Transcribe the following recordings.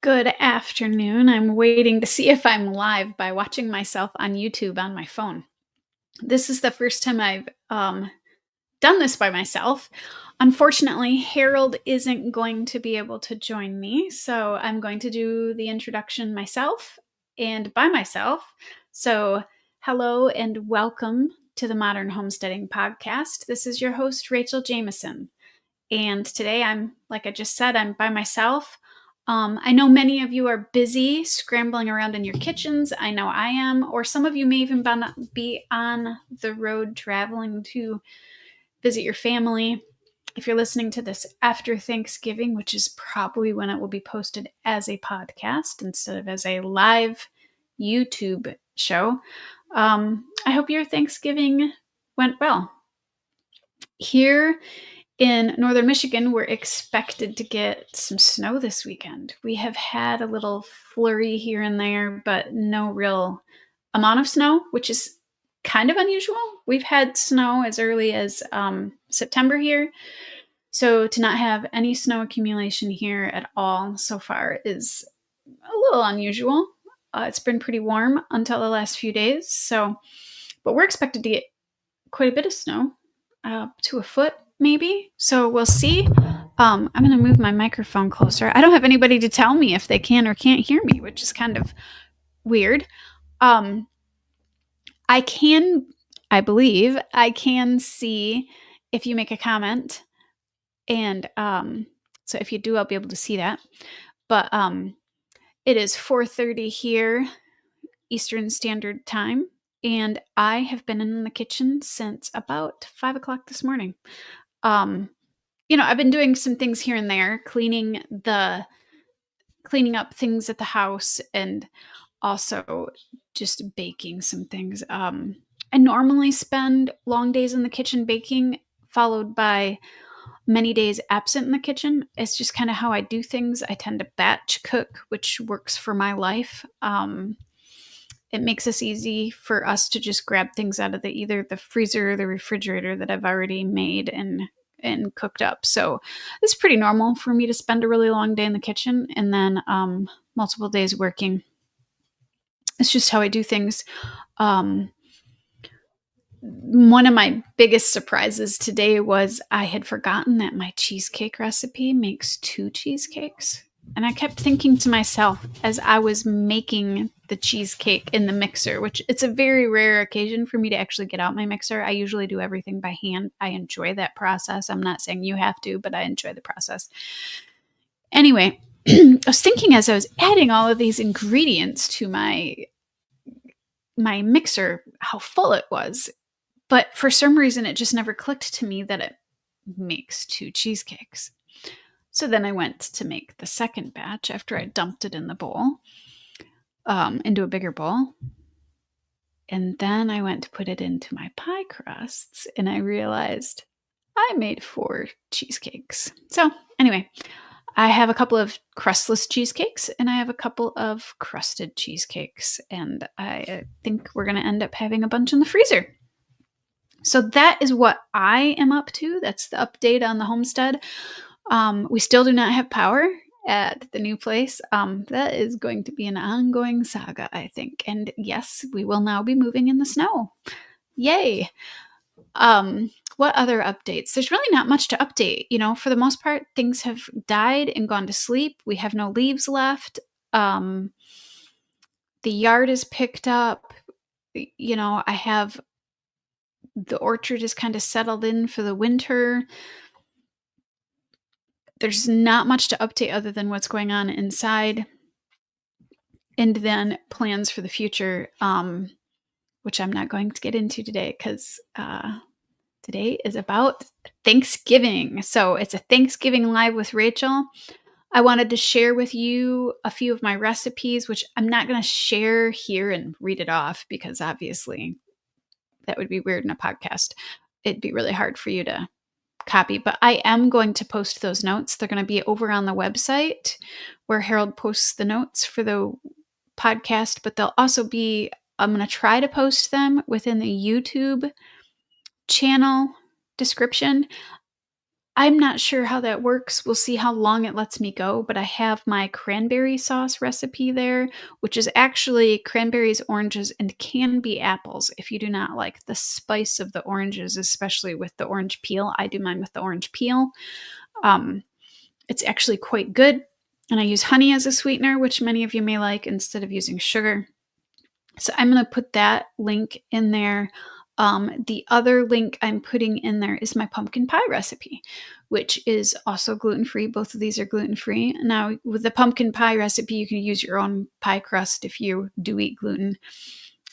Good afternoon. I'm waiting to see if I'm live by watching myself on YouTube on my phone. This is the first time I've done this by myself. Unfortunately, Harold isn't going to be able to join me, so I'm going to do the introduction myself and by myself. So, hello and welcome to the Modern Homesteading Podcast. This is your host, Rachel Jameson. And today like I just said, I'm by myself. I know many of you are busy scrambling around in your kitchens. I know I am, or some of you may even be on the road traveling to visit your family. If you're listening to this after Thanksgiving, which is probably when it will be posted as a podcast instead of as a live YouTube show, I hope your Thanksgiving went well. Here in northern Michigan, we're expected to get some snow this weekend. We have had a little flurry here and there, but no real amount of snow, which is kind of unusual. We've had snow as early as September here. So to not have any snow accumulation here at all so far is a little unusual. It's been pretty warm until the last few days. But we're expected to get quite a bit of snow, to a foot maybe. So we'll see. I'm going to move my microphone closer. I don't have anybody to tell me if they can or can't hear me, which is kind of weird. I believe I can see if you make a comment. And so if you do, I'll be able to see that. But it is 4:30 here, Eastern Standard Time. And I have been in the kitchen since about 5 o'clock this morning. I've been doing some things here and there, cleaning up things at the house and also just baking some things. I normally spend long days in the kitchen baking, followed by many days absent in the kitchen. It's just kind of how I do things. I tend to batch cook, which works for my life. It makes it easy for us to just grab things out of either the freezer or the refrigerator that I've already made and cooked up. So it's pretty normal for me to spend a really long day in the kitchen and then multiple days working. It's just how I do things. One of my biggest surprises today was I had forgotten that my cheesecake recipe makes 2 cheesecakes. And I kept thinking to myself as I was making the cheesecake in the mixer, which it's a very rare occasion for me to actually get out my mixer. I usually do everything by hand. I enjoy that process. I'm not saying you have to, but I enjoy the process. Anyway, I was thinking as I was adding all of these ingredients to my mixer, how full it was. But for some reason, it just never clicked to me that it makes 2 cheesecakes. So then I went to make the second batch after I dumped it in the bowl, into a bigger bowl. And then I went to put it into my pie crusts, and I realized I made 4 cheesecakes. So anyway, I have a couple of crustless cheesecakes, and I have a couple of crusted cheesecakes, and I think we're going to end up having a bunch in the freezer. So that is what I am up to. That's the update on the homestead. We still do not have power at the new place. That is going to be an ongoing saga, I think. And yes, we will now be moving in the snow. Yay. What other updates? There's really not much to update. For the most part, things have died and gone to sleep. We have no leaves left. The yard is picked up. I have the orchard is kind of settled in for the winter. There's not much to update other than what's going on inside. And then plans for the future, which I'm not going to get into today because today is about Thanksgiving. So it's a Thanksgiving Live with Rachel. I wanted to share with you a few of my recipes, which I'm not going to share here and read it off because obviously that would be weird in a podcast. It'd be really hard for you to copy, but I am going to post those notes. They're going to be over on the website where Harold posts the notes for the podcast, but they'll also be, I'm going to try to post them within the YouTube channel description. I'm not sure how that works. We'll see how long it lets me go, but I have my cranberry sauce recipe there, which is actually cranberries, oranges, and can be apples if you do not like the spice of the oranges, especially with the orange peel. I do mine with the orange peel. Um, it's actually quite good. And I use honey as a sweetener, which many of you may like, instead of using sugar. So I'm going to put that link in there. The other link I'm putting in there is my pumpkin pie recipe, which is also gluten-free. Both of these are gluten-free. Now, with the pumpkin pie recipe, you can use your own pie crust if you do eat gluten.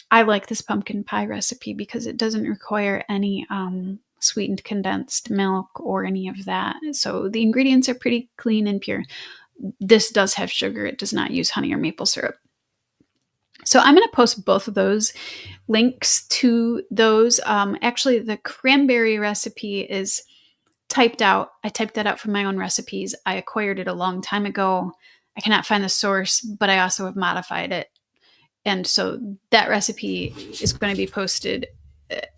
I like this pumpkin pie recipe because it doesn't require any sweetened condensed milk or any of that. So the ingredients are pretty clean and pure. This does have sugar. It does not use honey or maple syrup. So I'm going to post both of those links to those. Actually, the cranberry recipe is typed out. I typed that out from my own recipes. I acquired it a long time ago. I cannot find the source, but I also have modified it. And so that recipe is going to be posted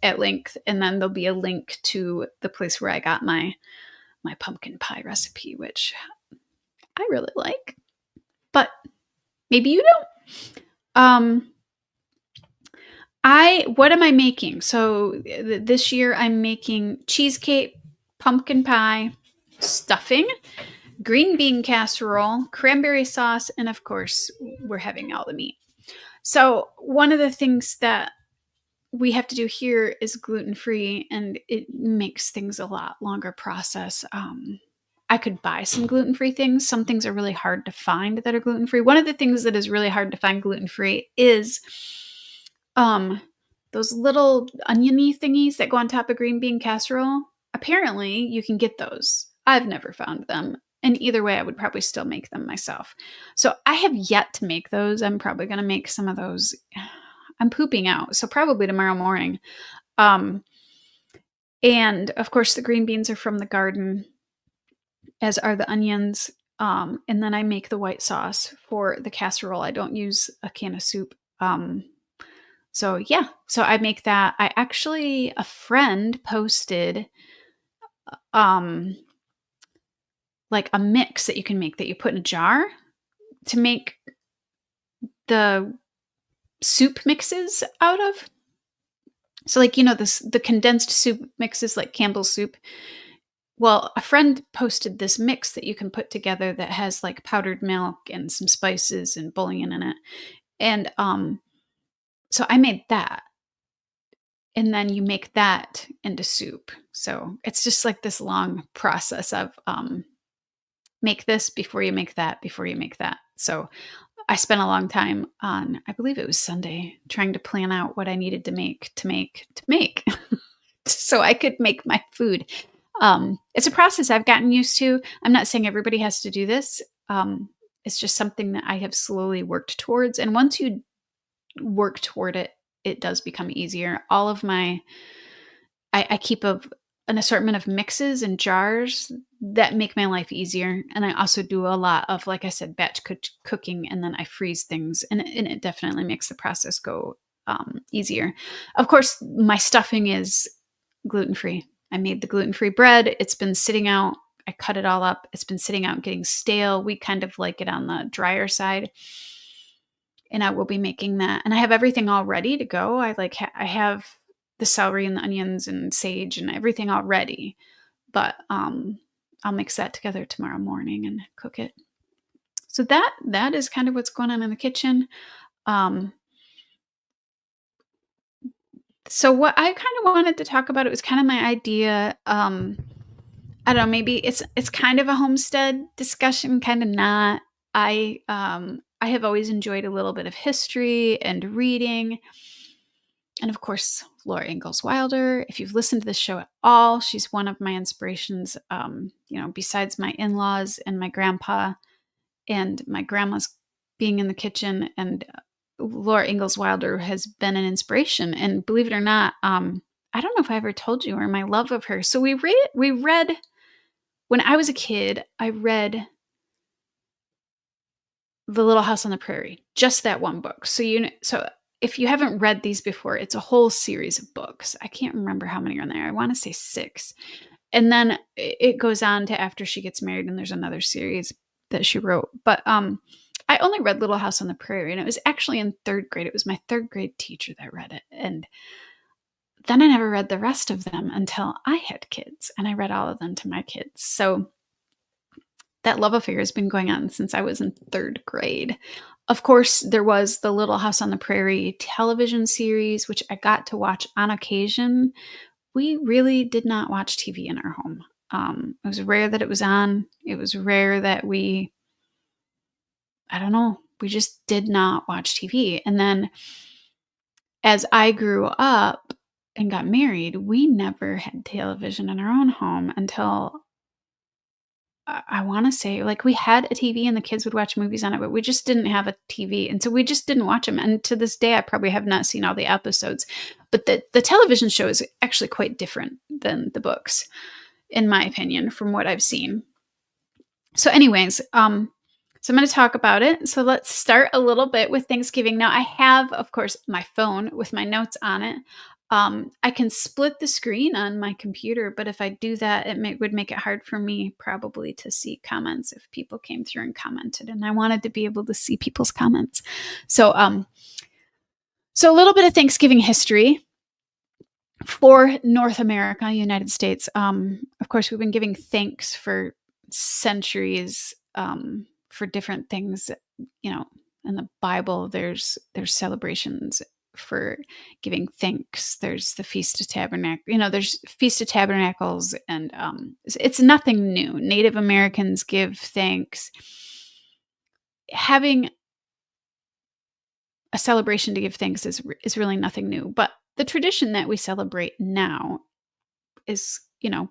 at length. And then there'll be a link to the place where I got my pumpkin pie recipe, which I really like. But maybe you don't. What am I making? So this year I'm making cheesecake, pumpkin pie, stuffing, green bean casserole, cranberry sauce, and of course, we're having all the meat. So one of the things that we have to do here is gluten-free, and it makes things a lot longer process. I could buy some gluten-free things. Some things are really hard to find that are gluten-free. One of the things that is really hard to find gluten-free is those little oniony thingies that go on top of green bean casserole. Apparently, you can get those. I've never found them. And either way, I would probably still make them myself. So I have yet to make those. I'm probably going to make some of those. I'm pooping out, so probably tomorrow morning. And of course, the green beans are from the garden, as are the onions. And then I make the white sauce for the casserole. I don't use a can of soup. So yeah, so I make that. A friend posted like a mix that you can make that you put in a jar to make the soup mixes out of. So like, the condensed soup mixes like Campbell's soup. Well, a friend posted this mix that you can put together that has like powdered milk and some spices and bouillon in it. And so I made that. And then you make that into soup. So it's just like this long process of make this before you make that, before you make that. So I spent a long time on, I believe it was Sunday, trying to plan out what I needed to make so I could make my food. It's a process I've gotten used to. I'm not saying everybody has to do this. It's just something that I have slowly worked towards. And once you work toward it, it does become easier. I keep an assortment of mixes and jars that make my life easier. And I also do a lot of, like I said, batch cooking, and then I freeze things, and it definitely makes the process go easier. Of course, my stuffing is gluten-free. I made the gluten-free bread. It's been sitting out. I cut it all up. It's been sitting out getting stale. We kind of like it on the drier side. And I will be making that. And I have everything all ready to go. I have the celery and the onions and sage and everything all ready. But I'll mix that together tomorrow morning and cook it. So that is kind of what's going on in the kitchen. So what I kind of wanted to talk about, it was kind of my idea. I don't know, maybe it's kind of a homestead discussion, kind of not. I have always enjoyed a little bit of history and reading. And of course, Laura Ingalls Wilder. If you've listened to this show at all, she's one of my inspirations. Besides my in-laws and my grandpa and my grandma's being in the kitchen, and Laura Ingalls Wilder has been an inspiration. And believe it or not, I don't know if I ever told you, or my love of her. So we read when I was a kid, I read The Little House on the Prairie, just that one book. So if you haven't read these before, it's a whole series of books. I can't remember how many are in there. I want to say 6. And then it goes on to after she gets married, and there's another series that she wrote. But I only read Little House on the Prairie, and it was actually in 3rd grade. It was my 3rd grade teacher that read it. And then I never read the rest of them until I had kids, and I read all of them to my kids. So that love affair has been going on since I was in 3rd grade. Of course, there was the Little House on the Prairie television series, which I got to watch on occasion. We really did not watch TV in our home. It was rare that it was on. It was rare that I don't know, we just did not watch TV. And then as I grew up and got married, we never had television in our own home until I want to say, like, we had a TV and the kids would watch movies on it, but we just didn't have a TV. And so we just didn't watch them. And to this day, I probably have not seen all the episodes. But the television show is actually quite different than the books, in my opinion, from what I've seen. So anyways, so I'm going to talk about it. So let's start a little bit with Thanksgiving. Now, I have, of course, my phone with my notes on it. I can split the screen on my computer, but if I do that, would make it hard for me probably to see comments if people came through and commented, and I wanted to be able to see people's comments. So a little bit of Thanksgiving history for North America, United States. Of course, we've been giving thanks for centuries for different things. You know, in the Bible, there's celebrations for giving thanks. There's the Feast of Tabernacles. You know, there's Feast of Tabernacles, and it's nothing new. Native Americans give thanks. Having a celebration to give thanks is really nothing new. But the tradition that we celebrate now is, you know,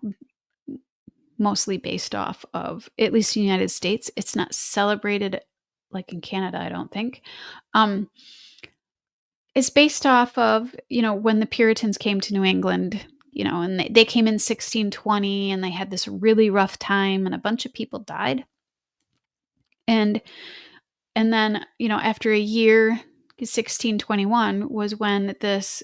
mostly based off of, at least in the United States, it's not celebrated like in Canada, I don't think. It's based off of, you know, when the Puritans came to New England, you know, and they came in 1620 and they had this really rough time and a bunch of people died. And then, you know, after a year, 1621 was when this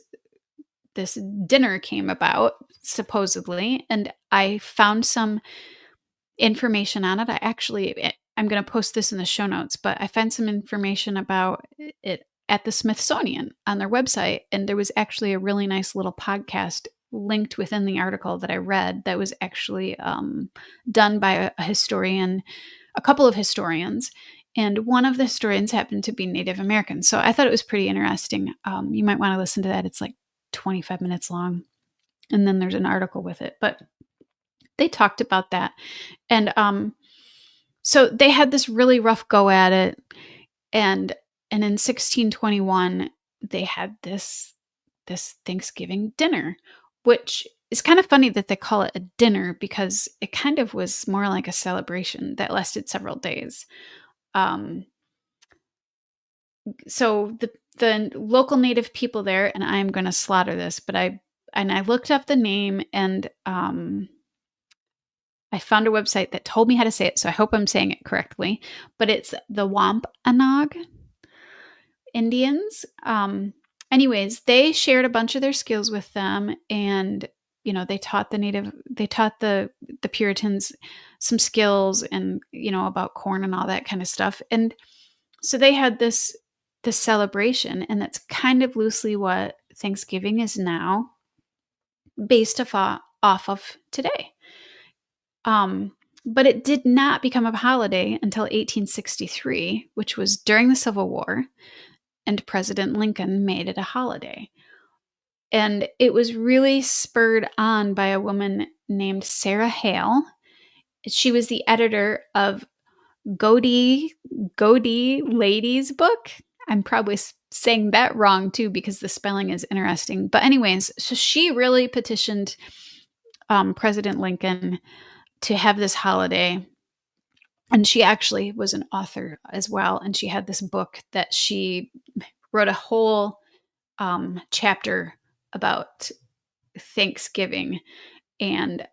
dinner came about, supposedly, and I found some information on it. I'm going to post this in the show notes, but I found some information about it at the Smithsonian on their website, and there was actually a really nice little podcast linked within the article that I read that was actually done by a historian, a couple of historians, and one of the historians happened to be Native American. So I thought it was pretty interesting. You might want to listen to that. It's like 25 minutes long, and then there's an article with it, but they talked about that. And so they had this really rough go at it, and in 1621 they had this Thanksgiving dinner, which is kind of funny that they call it a dinner because it kind of was more like a celebration that lasted several days. So the local Native people there, and I'm going to slaughter this, but I looked up the name, and I found a website that told me how to say it, so I hope I'm saying it correctly. But it's the Wampanoag Indians. Anyways, they shared a bunch of their skills with them, and you know, they taught the Puritans some skills, and you know, about corn and all that kind of stuff. And so they had this celebration, and that's kind of loosely what Thanksgiving is now, based off of today. But it did not become a holiday until 1863, which was during the Civil War, and President Lincoln made it a holiday. And it was really spurred on by a woman named Sarah Hale. She was the editor of Godey Lady's book. I'm probably saying that wrong too because the spelling is interesting. But anyways, so she really petitioned President Lincoln to have this holiday. And she actually was an author as well. And she had this book that she wrote a whole chapter about Thanksgiving. And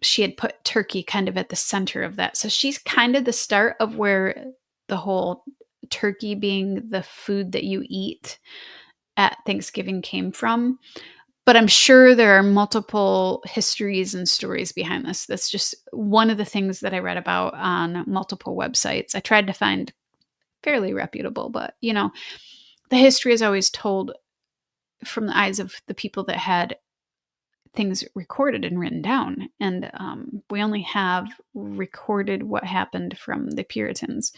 she had put turkey kind of at the center of that. So she's kind of the start of where the whole turkey being the food that you eat at Thanksgiving came from. But I'm sure there are multiple histories and stories behind this. That's just one of the things that I read about on multiple websites. I tried to find fairly reputable, but, the history is always told from the eyes of the people that had things recorded and written down, and, we only have recorded what happened from the Puritans,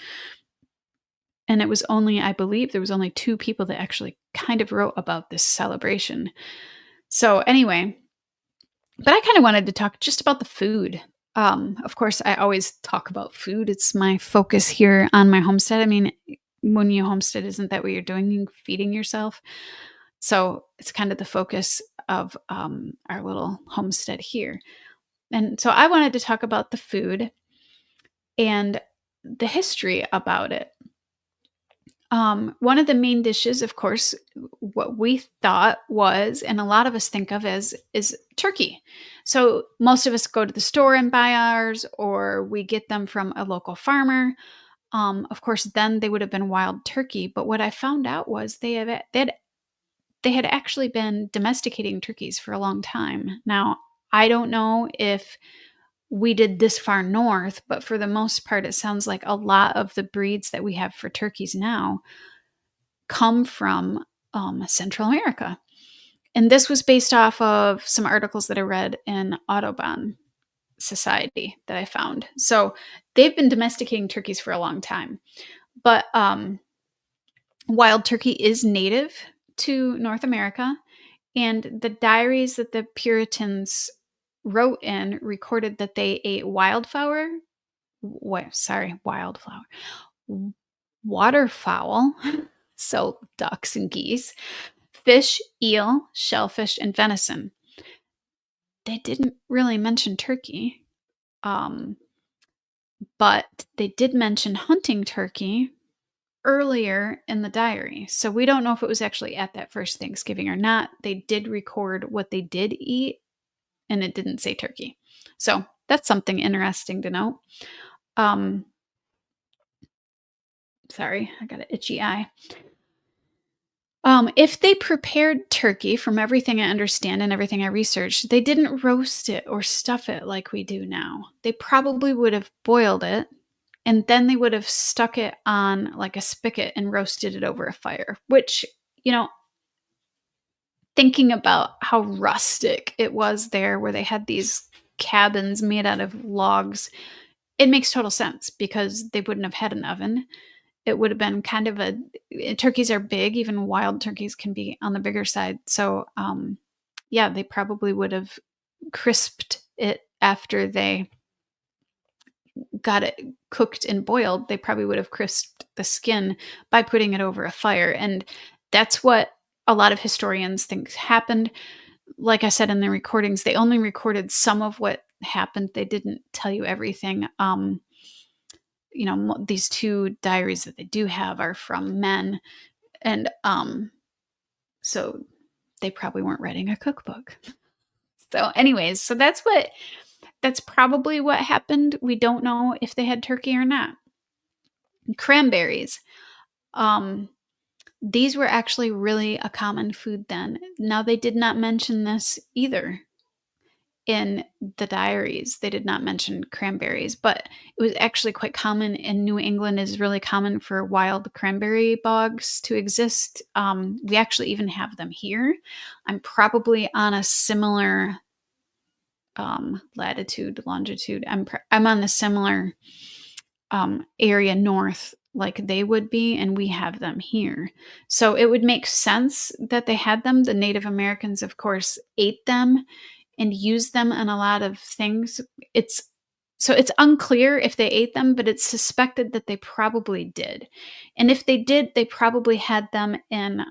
and it was only I believe there was only 2 people that actually kind of wrote about this celebration. So, anyway, but I kinda wanted to talk just about the food. Of course, I always talk about food. It's my focus here on my homestead. I mean, when you homestead, isn't that what you're doing? You're feeding yourself? So, it's kind of the focus of, our little homestead here. And so I wanted to talk about the food and the history about it. One of the main dishes, of course, what we thought was, and a lot of us think of as, is turkey. So most of us go to the store and buy ours, or we get them from a local farmer. Of course, then they would have been wild turkey. But what I found out was they had actually been domesticating turkeys for a long time. Now, I don't know if we did this far north, but for the most part, it sounds like a lot of the breeds that we have for turkeys now come from Central America. And this was based off of some articles that I read in Audubon Society that I found. So they've been domesticating turkeys for a long time. But wild turkey is native to North America. And the diaries that the Puritans wrote in recorded that they ate wildflower. Wildflower. Waterfowl, so ducks and geese, fish, eel, shellfish, and venison. They didn't really mention turkey, but they did mention hunting turkey earlier in the diary. So we don't know if it was actually at that first Thanksgiving or not. They did record what they did eat, and it didn't say turkey. So that's something interesting to note. Sorry, I got an itchy eye. If they prepared turkey, from everything I understand and everything I researched, they didn't roast it or stuff it like we do now. They probably would have boiled it, and then they would have stuck it on like a spigot and roasted it over a fire, which, thinking about how rustic it was there, where they had these cabins made out of logs, it makes total sense because they wouldn't have had an oven. It would have been kind of turkeys are big, even wild turkeys can be on the bigger side. So, yeah, they probably would have crisped it after they got it cooked and boiled. They probably would have crisped the skin by putting it over a fire. And that's what a lot of historians think happened. Like I said in the recordings, they only recorded some of what happened. They didn't tell you everything. These 2 diaries that they do have are from men. And so they probably weren't writing a cookbook. So anyways, so that's probably what happened. We don't know if they had turkey or not. Cranberries. These were actually really a common food then. Now, they did not mention this either in the diaries. They did not mention cranberries, but it was actually quite common in New England. Is really common for wild cranberry bogs to exist. We actually even have them here. I'm probably on a similar latitude, longitude. I'm on the similar area north like they would be, and we have them here. So it would make sense that they had them. The Native Americans, of course, ate them and used them in a lot of things. It's unclear if they ate them, but it's suspected that they probably did. And if they did, they probably had them in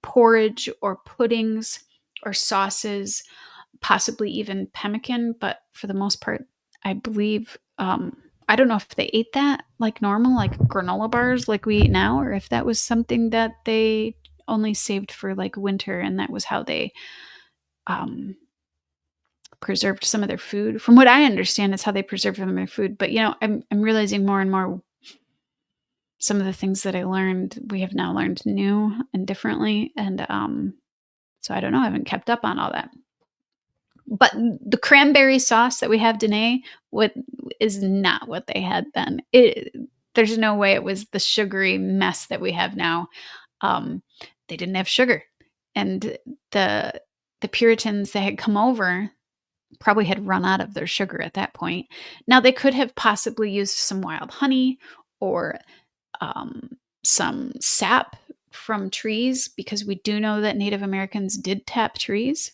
porridge or puddings or sauces, possibly even pemmican. But for the most part, I believe, I don't know if they ate that like normal, like granola bars like we eat now, or if that was something that they only saved for like winter, and that was how they preserved some of their food. From what I understand, it's how they preserved some of their food. But I'm realizing more and more some of the things that I learned, we have now learned new and differently. And So I don't know, I haven't kept up on all that. But the cranberry sauce that we have today what is not what they had then. There's no way it was the sugary mess that we have now. Um, they didn't have sugar, and the the Puritans that had come over probably had run out of their sugar at that point. Now they could have possibly used some wild honey or um, some sap from trees because we do know that Native Americans did tap trees.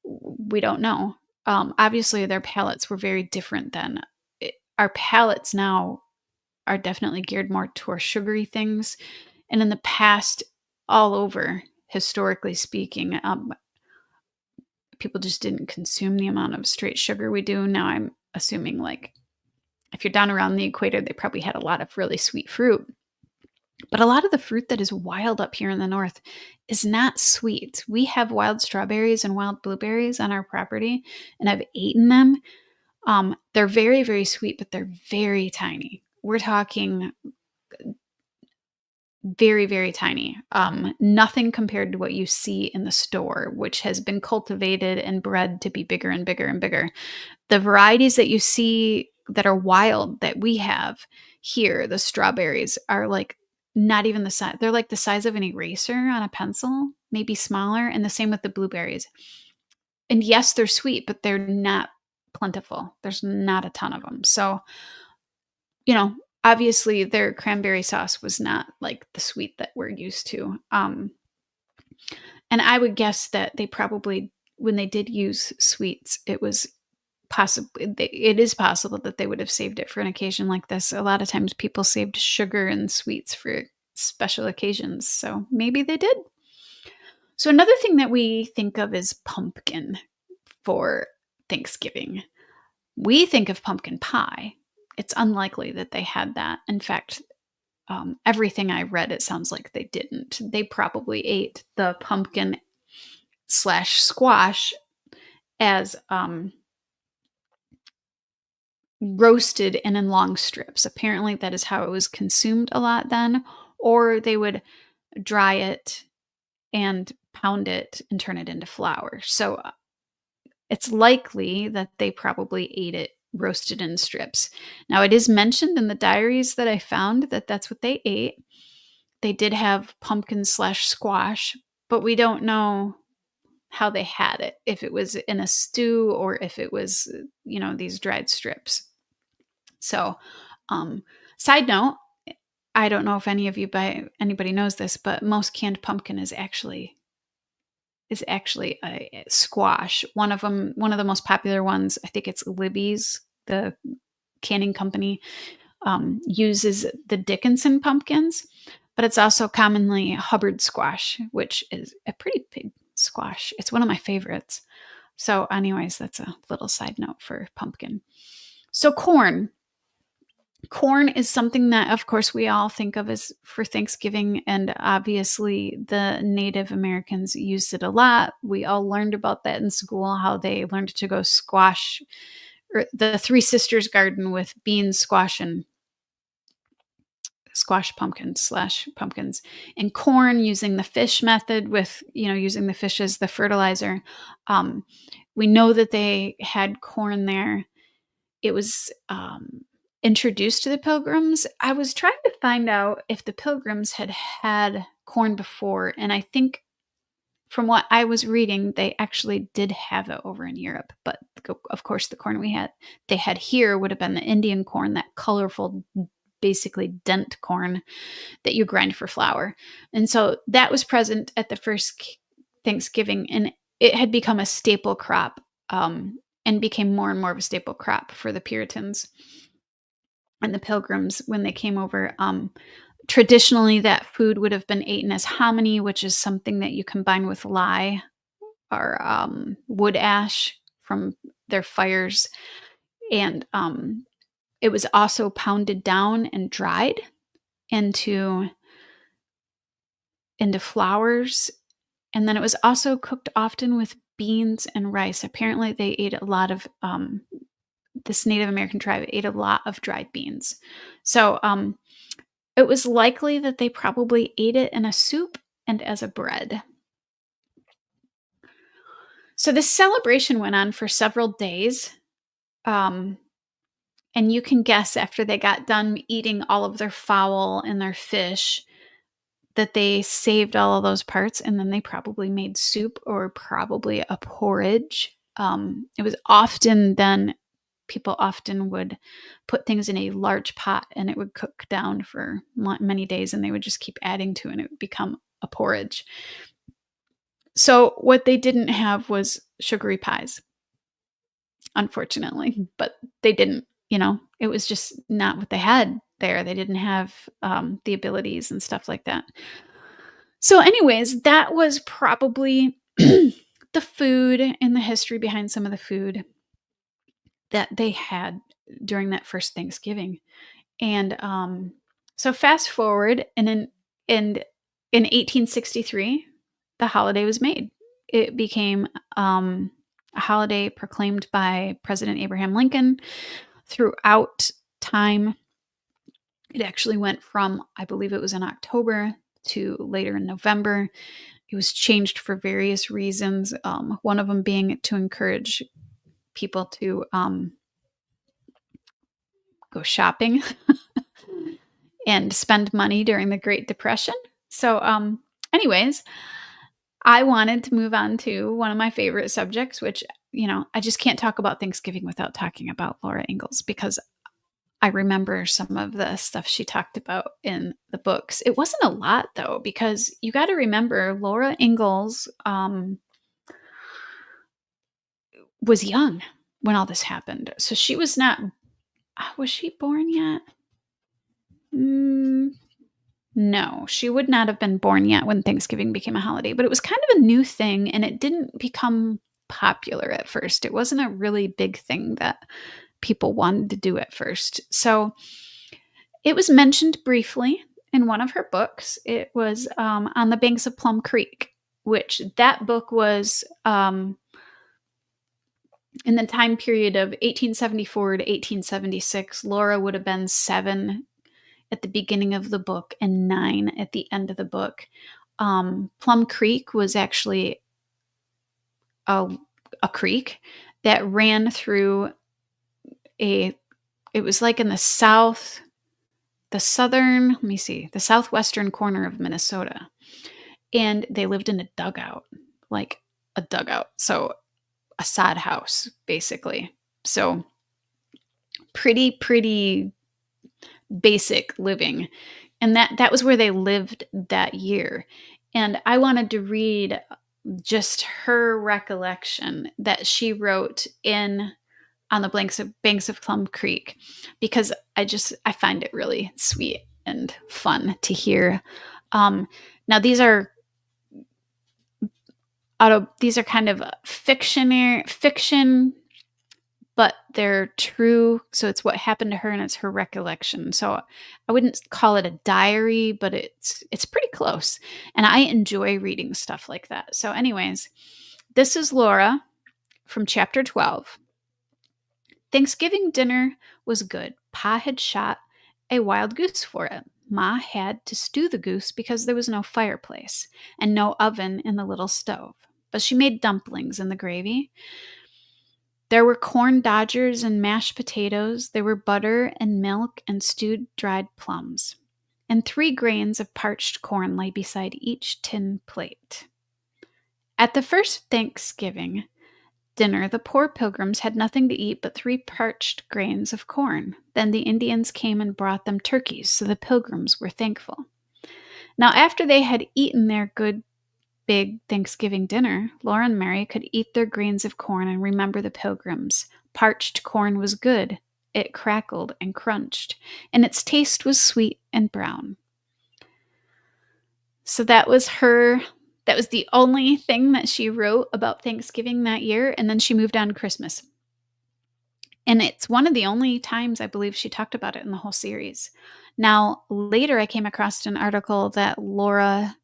We don't know. Obviously, their palates were very different then. Our palates now are definitely geared more towards sugary things. And in the past, all over, historically speaking, people just didn't consume the amount of straight sugar we do. Now I'm assuming, like, if you're down around the equator, they probably had a lot of really sweet fruit. But a lot of the fruit that is wild up here in the north is not sweet. We have wild strawberries and wild blueberries on our property, and I've eaten them. They're very, very sweet, but they're very tiny. We're talking very, very tiny. Nothing compared to what you see in the store, which has been cultivated and bred to be bigger and bigger and bigger. The varieties that you see that are wild that we have here, the strawberries, are like not even the size. They're like the size of an eraser on a pencil, maybe smaller. And the same with the blueberries. And yes, they're sweet, but they're not plentiful. There's not a ton of them. So, obviously their cranberry sauce was not like the sweet that we're used to. And I would guess that they probably, when they did use sweets, it is possible that they would have saved it for an occasion like this. A lot of times people saved sugar and sweets for special occasions. So maybe they did. So another thing that we think of is pumpkin for Thanksgiving. We think of pumpkin pie. It's unlikely that they had that. In fact, everything I read, it sounds like they didn't. They probably ate the pumpkin / squash as roasted and in long strips. Apparently, that is how it was consumed a lot then. Or they would dry it and pound it and turn it into flour. So it's likely that they probably ate it roasted in strips. Now, it is mentioned in the diaries that I found that that's what they ate. They did have pumpkin / squash, but we don't know how they had it, if it was in a stew or if it was, these dried strips. So, side note, I don't know if anybody knows this, but most canned pumpkin is actually a squash. One of the most popular ones, I think it's Libby's, the canning company, uses the Dickinson pumpkins, but it's also commonly Hubbard squash, which is a pretty big squash. It's one of my favorites. So anyways, that's a little side note for pumpkin. So corn. Corn is something that, of course, we all think of as for Thanksgiving, and obviously the Native Americans used it a lot. We all learned about that in school, how they learned to go squash or the Three Sisters garden with beans, squash, and squash pumpkins / pumpkins, and corn using the fish method with, using the fish as the fertilizer. We know that they had corn there. It was introduced to the Pilgrims. I was trying to find out if the Pilgrims had corn before, and I think from what I was reading, they actually did have it over in Europe. But of course, the corn they had here would have been the Indian corn, that colorful, basically dent corn that you grind for flour. And so that was present at the first Thanksgiving, and it had become a staple crop, and became more and more of a staple crop for the Puritans and the Pilgrims when they came over. Traditionally, that food would have been eaten as hominy, which is something that you combine with lye or wood ash from their fires. And it was also pounded down and dried into flours. And then it was also cooked often with beans and rice. Apparently, they ate a lot of this Native American tribe ate a lot of dried beans. So it was likely that they probably ate it in a soup and as a bread. So this celebration went on for several days. Um, and you can guess after they got done eating all of their fowl and their fish that they saved all of those parts and then they probably made soup or probably a porridge. It was often done, people often would put things in a large pot and it would cook down for many days and they would just keep adding to it and it would become a porridge. So what they didn't have was sugary pies, unfortunately, but they didn't, it was just not what they had there. They didn't have the abilities and stuff like that. So anyways, that was probably the food and the history behind some of the food that they had during that first Thanksgiving. And so fast forward, and in 1863, the holiday was made. It became a holiday proclaimed by President Abraham Lincoln throughout time. It actually went from, I believe it was in October to later in November. It was changed for various reasons. One of them being to encourage people to go shopping and spend money during the Great Depression. So, anyways, I wanted to move on to one of my favorite subjects, which, I just can't talk about Thanksgiving without talking about Laura Ingalls because I remember some of the stuff she talked about in the books. It wasn't a lot though, because you got to remember Laura Ingalls was young when all this happened. So she was not, was she born yet? No, she would not have been born yet when Thanksgiving became a holiday, but it was kind of a new thing and it didn't become popular at first. It wasn't a really big thing that people wanted to do at first. So it was mentioned briefly in one of her books. It was On the Banks of Plum Creek, which that book was in the time period of 1874 to 1876. Laura would have been 7 at the beginning of the book and 9 at the end of the book. Plum Creek was actually a creek that ran through it was like in the southwestern corner of Minnesota. And they lived in a dugout, like a dugout. So a sod house, basically. So pretty basic living. And that was where they lived that year. And I wanted to read just her recollection that she wrote on the banks of Plum Creek, because I find it really sweet and fun to hear. Now these are kind of fiction, but they're true. So it's what happened to her and it's her recollection. So I wouldn't call it a diary, but it's pretty close. And I enjoy reading stuff like that. So anyways, this is Laura from chapter 12. Thanksgiving dinner was good. Pa had shot a wild goose for it. Ma had to stew the goose because there was no fireplace and no oven in the little stove. But she made dumplings in the gravy. There were corn dodgers and mashed potatoes. There were butter and milk and stewed dried plums. And 3 grains of parched corn lay beside each tin plate. At the first Thanksgiving dinner, the poor pilgrims had nothing to eat but 3 parched grains of corn. Then the Indians came and brought them turkeys, so the pilgrims were thankful. Now, after they had eaten their good big Thanksgiving dinner, Laura and Mary could eat their grains of corn and remember the pilgrims. Parched corn was good. It crackled and crunched, and its taste was sweet and brown. So that was the only thing that she wrote about Thanksgiving that year, and then she moved on to Christmas. And it's one of the only times I believe she talked about it in the whole series. Now, later I came across an article that Laura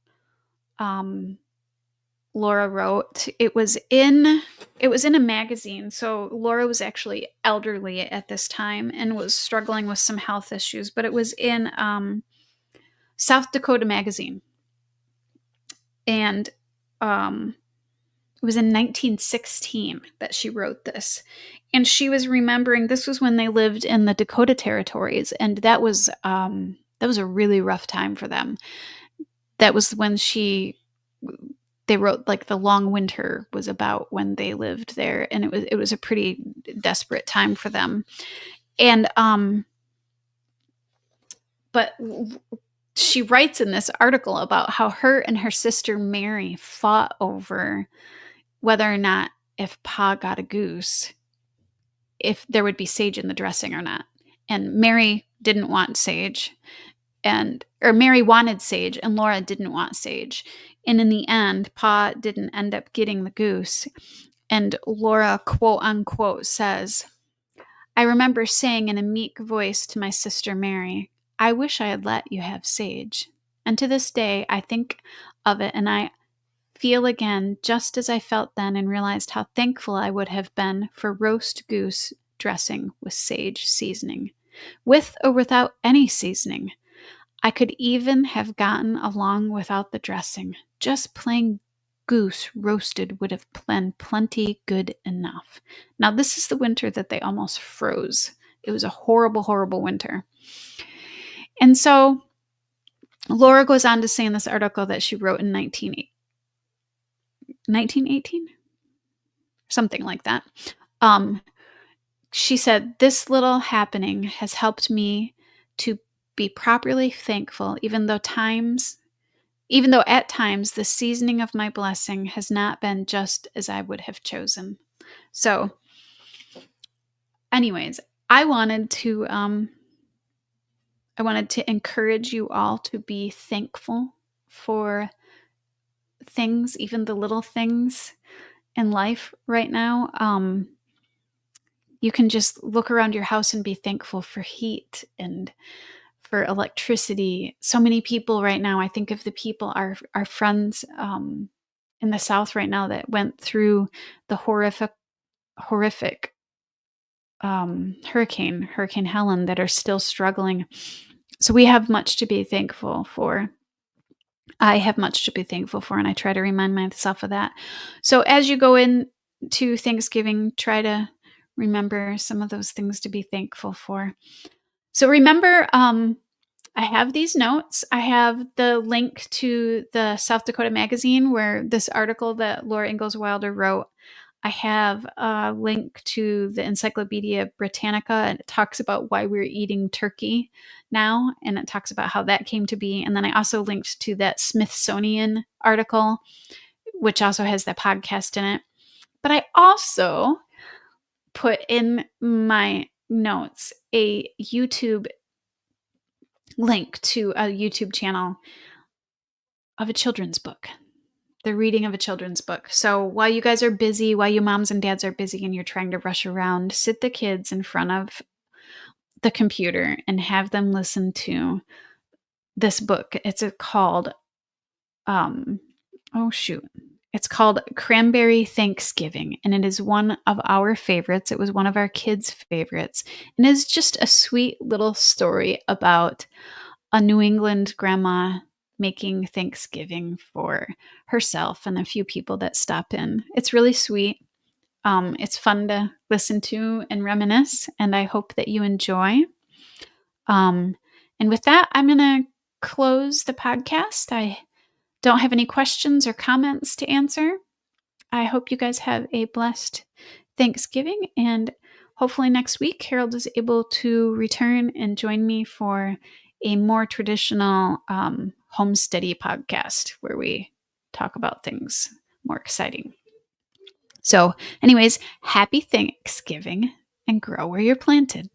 wrote. It was in a magazine. So Laura was actually elderly at this time and was struggling with some health issues, but it was in South Dakota Magazine. And It was in 1916 that she wrote this. And she was remembering this was when they lived in the Dakota territories, and that was a really rough time for them. That was when they wrote, like, the long winter was about when they lived there, and it was a pretty desperate time for them. And but she writes in this article about how her and her sister Mary fought over whether or not, if Pa got a goose, if there would be sage in the dressing or not. And Mary didn't want sage, or Mary wanted sage, and Laura didn't want sage. And in the end, Pa didn't end up getting the goose. And Laura, quote unquote, says, "I remember saying in a meek voice to my sister Mary, 'I wish I had let you have sage.' And to this day, I think of it and I feel again just as I felt then, and realized how thankful I would have been for roast goose dressing with sage seasoning. With or without any seasoning. I could even have gotten along without the dressing. Just plain goose roasted would have been plenty good enough." Now, this is the winter that they almost froze. It was a horrible, horrible winter. And so Laura goes on to say in this article that she wrote in 1918? Something like that. She said, "This little happening has helped me to be properly thankful, even though at times the seasoning of my blessing has not been just as I would have chosen." So, anyways, I wanted to encourage you all to be thankful for things, even the little things in life right now. You can just look around your house and be thankful for heat and for electricity. So many people right now, I think of the people, our friends in the South right now that went through the horrific Hurricane Helen, that are still struggling. So we have much to be thankful for. I have much to be thankful for, and I try to remind myself of that. So as you go into Thanksgiving, try to remember some of those things to be thankful for. So remember, I have these notes. I have the link to the South Dakota Magazine, where this article that Laura Ingalls Wilder wrote. I have a link to the Encyclopedia Britannica, and it talks about why we're eating turkey now, and it talks about how that came to be. And then I also linked to that Smithsonian article, which also has that podcast in it. But I also put in my notes a YouTube link to a YouTube channel of a children's book. The reading of a children's book. So while you guys are busy, while you moms and dads are busy and you're trying to rush around, sit the kids in front of the computer and have them listen to this book. It's called, it's called Cranberry Thanksgiving, and it is one of our favorites. It was one of our kids' favorites, and it's just a sweet little story about a New England grandma making Thanksgiving for herself and a few people that stop in. It's really sweet. It's fun to listen to and reminisce, and I hope that you enjoy. And with that, I'm going to close the podcast. I don't have any questions or comments to answer. I hope you guys have a blessed Thanksgiving, and hopefully next week Harold is able to return and join me for a more traditional homesteady podcast where we talk about things more exciting. So anyways, happy Thanksgiving, and grow where you're planted.